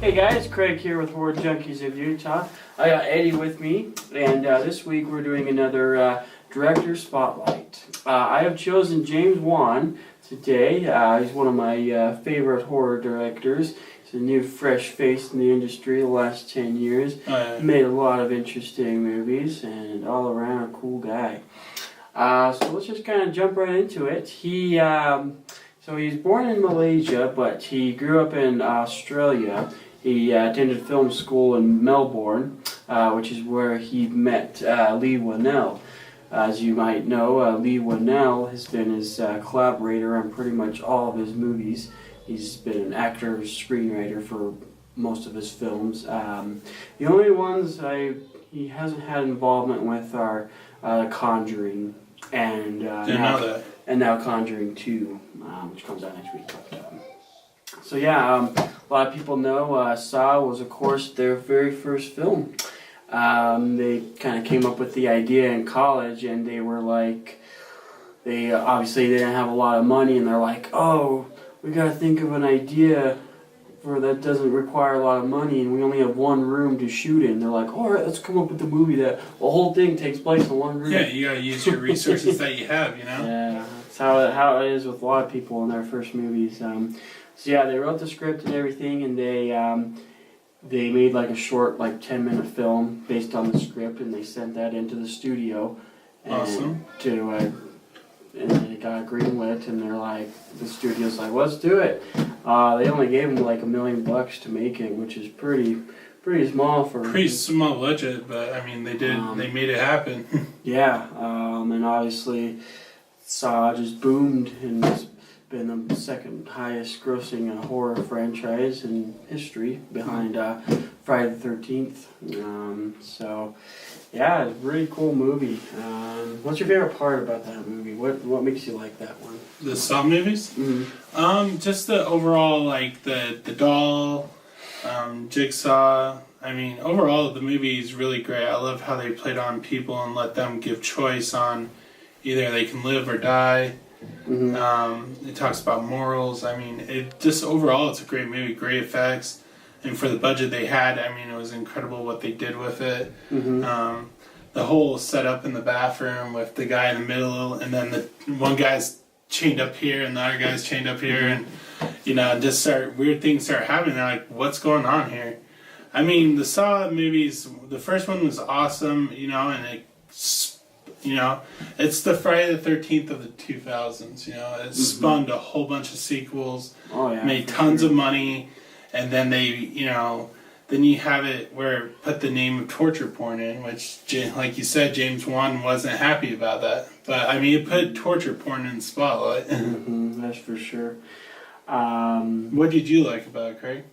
Hey guys, Craig here with Horror Junkies of Utah. I got Eddie with me, and this week we're doing another Director Spotlight. I have chosen James Wan today. He's one of my favorite horror directors. He's a new fresh face in the industry the last 10 years. He made a lot of interesting movies and all around a cool guy. So let's just kind of jump right into it. So he's born in Malaysia, but he grew up in Australia. He attended film school in Melbourne, which is where he met Leigh Whannell. As you might know, Leigh Whannell has been his collaborator on pretty much all of his movies. He's been an actor, screenwriter for most of his films. The only ones he hasn't had involvement with are Conjuring and now Conjuring 2, which comes out next week. So yeah, a lot of people know Saw was, of course, their very first film. They kind of came up with the idea in college, and they were like, they didn't have a lot of money, and they're like, oh, we got to think of an idea that doesn't require a lot of money, and we only have one room to shoot in. They're like, all right, let's come up with a movie that the whole thing takes place in one room. Yeah, you gotta use your resources that you have, you know? Yeah, that's how it is with a lot of people in their first movies. So yeah, they wrote the script and everything, and they made like a short, 10-minute film based on the script, and they sent that into the studio. Awesome. And it got greenlit, and they're like, the studio's like, let's do it. They only gave them like $1 million to make it, which is pretty small for. Pretty small budget, but I mean, they made it happen. Yeah, and obviously, Saw just boomed, and it's been the second highest grossing horror franchise in history, behind Friday the 13th. So, yeah, it's a really cool movie. What's your favorite part about that movie? What makes you like that one? The Saw movies? Mm-hmm. Just the overall, the doll, Jigsaw. I mean, overall, the movie is really great. I love how they played on people and let them give choice on either they can live or die. Mm-hmm. It talks about morals. I mean, overall, it's a great movie, great effects. And for the budget they had, I mean, it was incredible what they did with it. Mm-hmm. The whole setup in the bathroom with the guy in the middle, and then the one guy's chained up here and the other guy's chained up here, and weird things start happening. They're like, what's going on here? I mean, the Saw movies, the first one was awesome, and it's the Friday the 13th of the 2000s, It spawned a whole bunch of sequels, made tons of money, and then then you have it where it put the name of torture porn in, which, like you said, James Wan wasn't happy about that. But, I mean, it put torture porn in the spotlight. That's for sure. What did you like about it, Craig?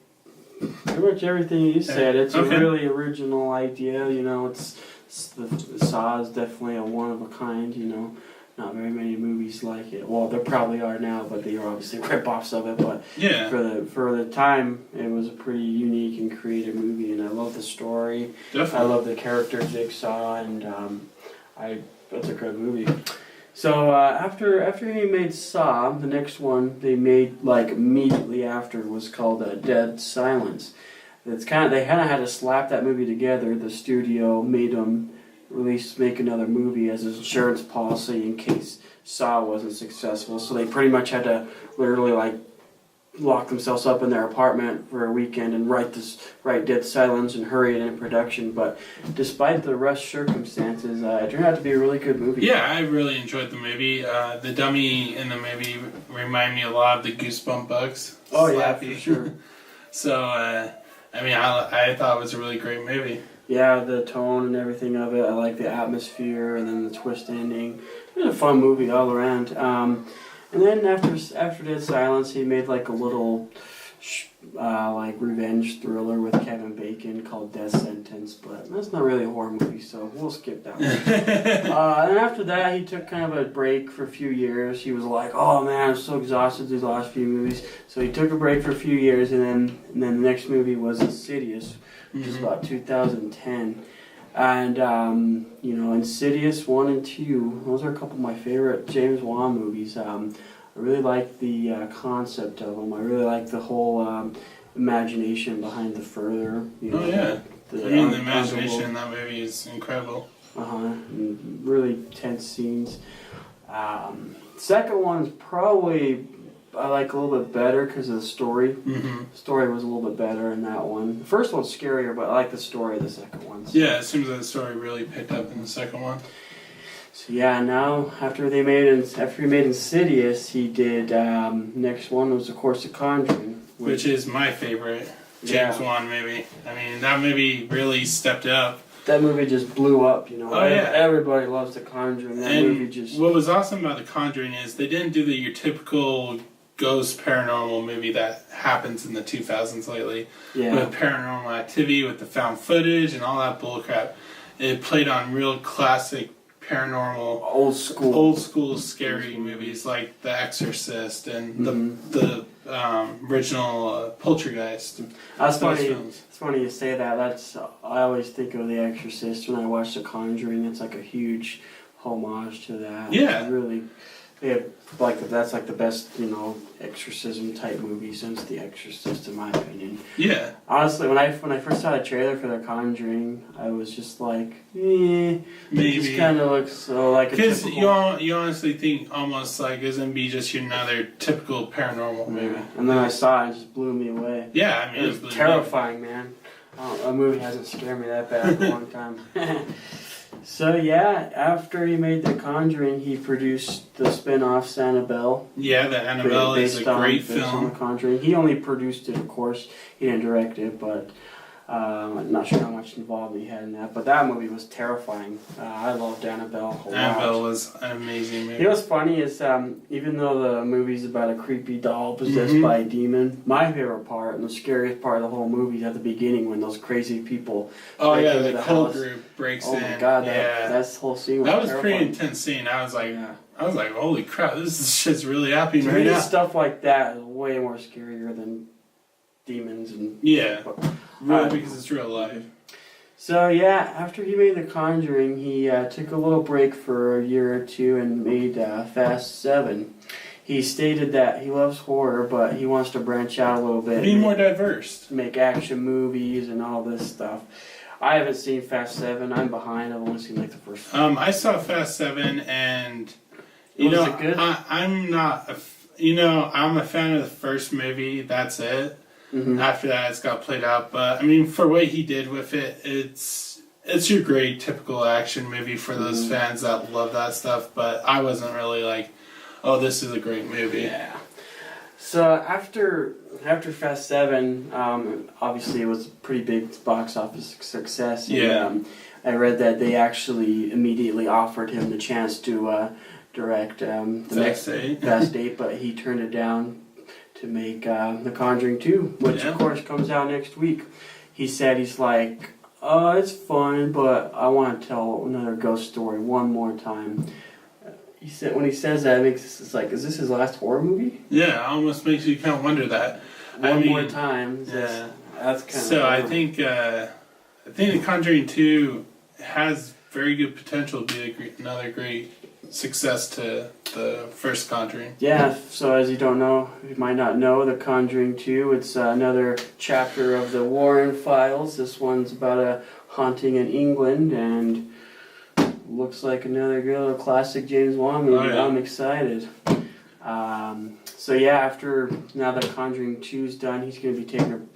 Pretty much everything you said. It's a really original idea, the Saw is definitely a one of a kind, Not very many movies like it. Well, there probably are now, but they are obviously rip-offs of it. But yeah, for the time, it was a pretty unique and creative movie, and I love the story. Definitely. I love the character Jigsaw, and it's a good movie. So after he made Saw, the next one they made immediately after was called Dead Silence. They kind of had to slap that movie together. The studio made them make another movie as an insurance policy in case Saw wasn't successful. So they pretty much had to literally lock themselves up in their apartment for a weekend and write Dead Silence and hurry it in production. But despite the rushed circumstances, it turned out to be a really good movie. Yeah, I really enjoyed the movie. The dummy in the movie reminded me a lot of the Goosebump bugs. Oh yeah, for sure. So, I mean, I thought it was a really great movie. Yeah, the tone and everything of it. I like the atmosphere and then the twist ending. It was a fun movie all around. And then after Dead Silence, he made a little revenge thriller with Kevin Bacon called Death Sentence, but that's not really a horror movie, so we'll skip that one. And after that, he took kind of a break for a few years. He was like, oh man, I'm so exhausted these last few movies. So he took a break for a few years, and then the next movie was Insidious, which is about 2010. And, Insidious 1 and 2, those are a couple of my favorite James Wan movies. I really like the concept of them. I really like the whole imagination behind the further. You know, Oh yeah. The The imagination in that movie is incredible. Really tense scenes. Second one's probably I like a little bit better because of the story. Mm-hmm. The story was a little bit better in that one. The first one's scarier, but I like the story of the second one. So. Yeah, it seems like the story really picked up in the second one. So yeah, now after he made Insidious, he did next one was of course The Conjuring, which is my favorite James Wan movie. I mean, that movie really stepped up. That movie just blew up, you know. Oh, yeah. Everybody loves The Conjuring. That movie just. What was awesome about The Conjuring is they didn't do your typical ghost paranormal movie that happens in the 2000s lately. Yeah. With Paranormal Activity, with the found footage and all that bullcrap. It played on real classic paranormal, old school scary movies like The Exorcist and the original Poltergeist. That's funny. It's funny you say that. I always think of The Exorcist when I watch The Conjuring. It's like a huge homage to that. Yeah. It's really, that's like the best exorcism type movie since The Exorcist, in my opinion. Yeah. Honestly, when I first saw the trailer for The Conjuring, I was just like, maybe. It just kind of looks so like a because typical... you honestly think almost like it's gonna be just another typical paranormal movie. And then I saw it, it just blew me away. Yeah, I mean it was terrifying, man. A movie hasn't scared me that bad in a long time. So yeah, after he made The Conjuring, he produced the spin-off Annabelle. Yeah, the Annabelle is a great film. On The Conjuring. He only produced it, of course. He didn't direct it, but I'm not sure how much involvement he had in that. But that movie was terrifying. I loved Annabelle a lot. Annabelle was an amazing movie. You know what's funny is even though the movie's about a creepy doll possessed by a demon, my favorite part and the scariest part of the whole movie is at the beginning when those crazy people. Oh yeah, the cult group breaks in. Oh my god, that whole scene was that was terrifying. Pretty intense scene. I was like, holy crap, this shit's really happening right now. Stuff like that is way more scarier than demons and because it's real life. So yeah, after he made The Conjuring, he took a little break for a year or two and made Fast 7. He stated that he loves horror, but he wants to branch out a little bit. Be more diverse. Make action movies and all this stuff. I haven't seen Fast 7. I'm behind. I've only seen like the first. I saw Fast 7 and was it good? I'm not. I'm a fan of the first movie. That's it. Mm-hmm. After that, it's got played out. But I mean, for what he did with it, it's your great typical action movie for those fans that love that stuff. But I wasn't really like, oh, this is a great movie. Yeah. So after Fast 7, obviously it was a pretty big box office success. And, I read that they actually immediately offered him the chance to direct the next Fast 8, but he turned it down to make The Conjuring 2, which of course comes out next week. He said he's like, it's fun, but I want to tell another ghost story one more time. He said when he says that, it's like, is this his last horror movie? Yeah, it almost makes you kind of wonder that. One more time. Yeah, that's kind of. So I think The Conjuring 2 has very good potential to be another great success to the first Conjuring. Yeah, so as you might not know, The Conjuring 2, it's another chapter of the Warren files. This one's about a haunting in England, and looks like another good little classic James Wan movie. Oh, yeah. I'm excited. So yeah, after now that Conjuring 2's done, he's going to be taking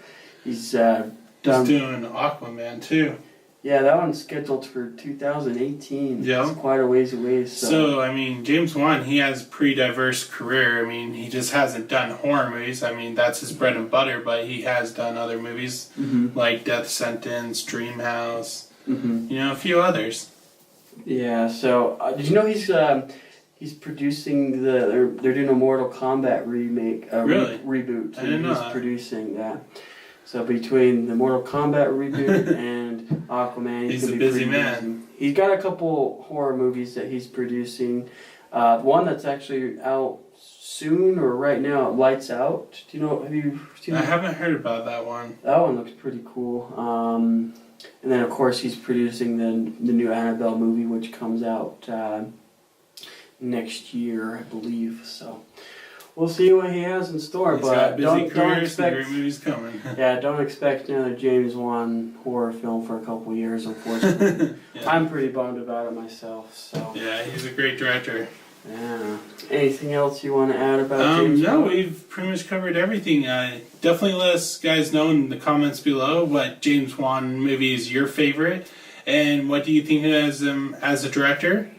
he's doing Aquaman too. Yeah, that one's scheduled for 2018. Yeah. It's quite a ways away. So, I mean, James Wan, he has a pretty diverse career. I mean, he just hasn't done horror movies. I mean, that's his bread and butter, but he has done other movies like Death Sentence, Dream House, a few others. Yeah, so did you know he's producing they're doing a Mortal Kombat remake, really? Reboot. I didn't know that. He's producing that. So between the Mortal Kombat reboot and Aquaman, he's a busy man. He's got a couple horror movies that he's producing. One that's actually out soon or right now, Lights Out. Do you know? Have you seen I haven't heard about that one. That one looks pretty cool. And then of course he's producing the new Annabelle movie, which comes out next year, I believe. So we'll see what he has in store. He's But got busy don't career, some expect. great movies coming. Yeah, don't expect another James Wan horror film for a couple years, unfortunately. Yeah. I'm pretty bummed about it myself. So. Yeah, he's a great director. Yeah. Anything else you want to add about James No, Wan? we've pretty much covered everything. Definitely let us guys know in the comments below what James Wan movie is your favorite, and what do you think as him as a director.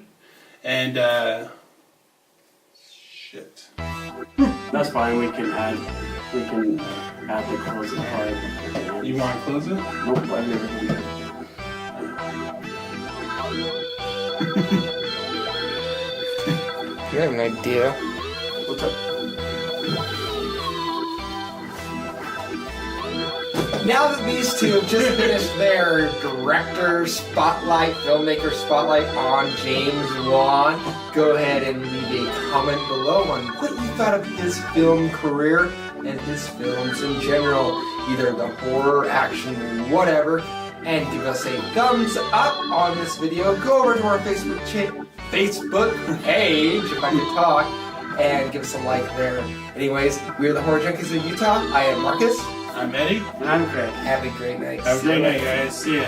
And shit. That's fine. We can add the closing part. You want to close it? Nope, I've never done that. You have an idea. What's up? Now that these two have just finished their director spotlight, filmmaker spotlight on James Wan, go ahead and leave a comment below on what you thought of his film career and his films in general, either the horror, action, whatever, and give us a thumbs up on this video. Go over to our Facebook page, if I can talk, and give us a like there. Anyways, we're the Horror Junkies of Utah. I am Marcus. I'm Eddie. And I'm Craig. Have a great night. Have a great night, guys. See ya.